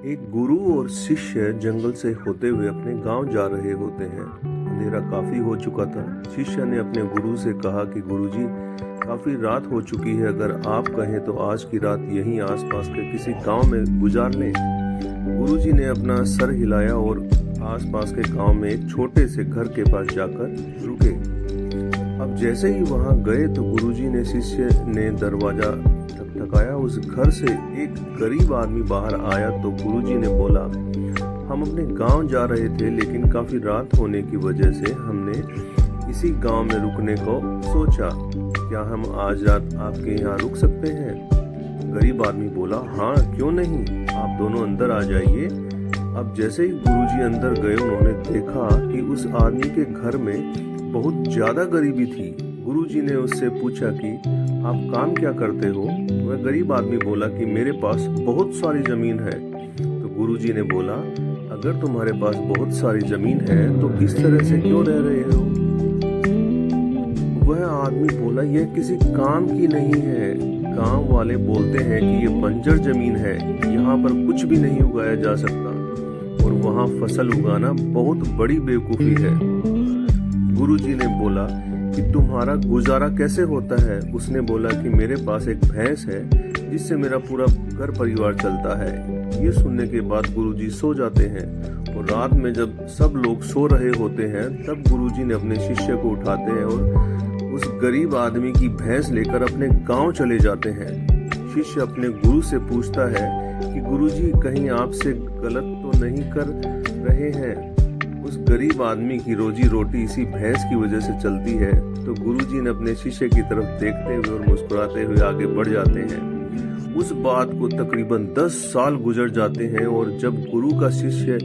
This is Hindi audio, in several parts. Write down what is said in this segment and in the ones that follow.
एक गुरु और शिष्य जंगल से होते हुए अपने गांव जा रहे होते हैं। अंधेरा काफी हो चुका था। शिष्य ने अपने गुरु से कहा कि गुरुजी, काफी रात हो चुकी है, अगर आप कहें तो आज की रात यहीं आसपास के किसी गांव में गुजार लें। गुरुजी ने अपना सर हिलाया और आसपास के गांव में एक छोटे से घर के पास जाकर रुके। अब जैसे ही वहां गए तो गुरुजी ने शिष्य ने दरवाजा ठकठकाया। उस घर से एक गरीब आदमी बाहर आया तो गुरुजी ने बोला, हम अपने गांव जा रहे थे, लेकिन काफी रात होने की वजह से हमने इसी गांव में रुकने को सोचा। क्या हम आज रात आपके यहाँ रुक सकते हैं? गरीब आदमी बोला, हाँ क्यों नहीं, आप दोनों अंदर आ जाइए। अब जैसे ही गुरुजी अंदर गए, उन्होंने देखा कि उस आदमी के घर में बहुत ज्यादा गरीबी थी। गुरुजी ने उससे पूछा कि आप काम क्या करते हो? वह गरीब आदमी बोला कि मेरे पास बहुत सारी जमीन है। तो गुरुजी ने बोला, अगर तुम्हारे पास बहुत सारी जमीन है तो इस तरह से क्यों रह रहे हो? वह आदमी बोला, यह किसी काम की नहीं है। गांव वाले बोलते हैं कि ये बंजर जमीन है, यहाँ पर कुछ भी नहीं उगाया जा सकता और वहाँ फसल उगाना बहुत बड़ी बेवकूफी है। गुरुजी ने बोला कि तुम्हारा गुजारा कैसे होता है? उसने बोला कि मेरे पास एक भैंस है जिससे मेरा पूरा घर परिवार चलता है। ये सुनने के बाद गुरुजी सो जाते हैं और रात में जब सब लोग सो रहे होते हैं तब गुरुजी ने अपने शिष्य को उठाते हैं और उस गरीब आदमी की भैंस लेकर अपने गांव चले जाते हैं। शिष्य अपने गुरु से पूछता है कि गुरुजी, कहीं आपसे गलत तो नहीं कर रहे हैं? उस गरीब आदमी की रोजी रोटी इसी भैंस की वजह से चलती है। तो गुरुजी ने अपने शिष्य की तरफ देखते हुए और मुस्कुराते हुए आगे बढ़ जाते हैं। उस बात को तकरीबन 10 साल गुजर जाते हैं और जब गुरु का शिष्य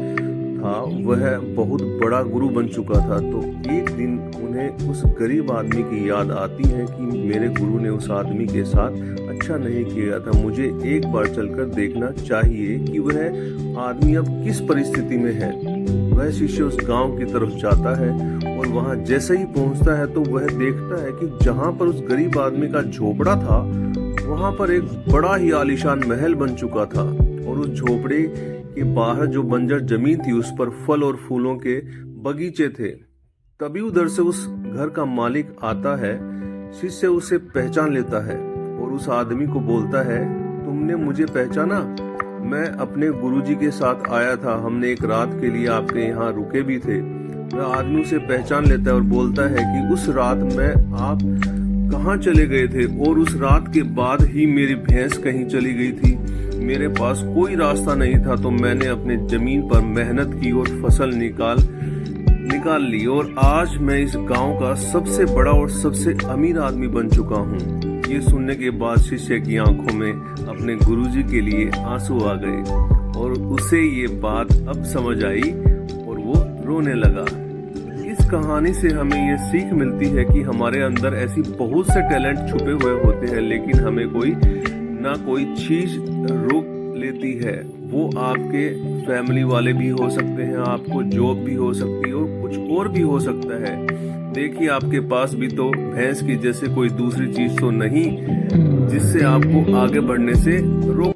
था वह बहुत बड़ा गुरु बन चुका था, तो एक दिन उन्हें उस गरीब आदमी की याद आती है कि मेरे गुरु ने उस आदमी के साथ अच्छा नहीं किया था, मुझे एक बार चलकर देखना चाहिए कि वह आदमी अब किस परिस्थिति में है। वह शिष्य उस गांव की तरफ जाता है और वहां जैसे ही पहुंचता है तो वह देखता है कि जहां पर उस गरीब आदमी का झोपड़ा था वहां पर एक बड़ा ही आलीशान महल बन चुका था और उस झोपड़े के बाहर जो बंजर जमीन थी उस पर फल और फूलों के बगीचे थे। तभी उधर से उस घर का मालिक आता है। शिष्य उसे पहचान लेता है और उस आदमी को बोलता है, तुमने मुझे पहचाना? मैं अपने गुरुजी के साथ आया था, हमने एक रात के लिए आपके यहाँ रुके भी थे। वह आदमी उसे पहचान लेता है और बोलता है कि उस रात में आप कहाँ चले गए थे? और उस रात के बाद ही मेरी भैंस कहीं चली गई थी। मेरे पास कोई रास्ता नहीं था, तो मैंने अपने जमीन पर मेहनत की और फसल निकाल ली और आज मैं इस गांव का सबसे बड़ा और सबसे अमीर आदमी बन चुका हूँ। ये सुनने के बाद शिष्य की आंखों में अपने गुरुजी के लिए आंसू आ गए और उसे ये बात अब समझ आई और वो रोने लगा। इस कहानी से हमें ये सीख मिलती है कि हमारे अंदर ऐसी बहुत से टैलेंट छुपे हुए होते हैं, लेकिन हमें कोई ना कोई चीज रोक लेती है। वो आपके फैमिली वाले भी हो सकते हैं, आपको जॉब भी हो सकती है और कुछ और भी हो सकता है। देखिए, आपके पास भी तो भैंस की जैसे कोई दूसरी चीज तो नहीं जिससे आपको आगे बढ़ने से रोक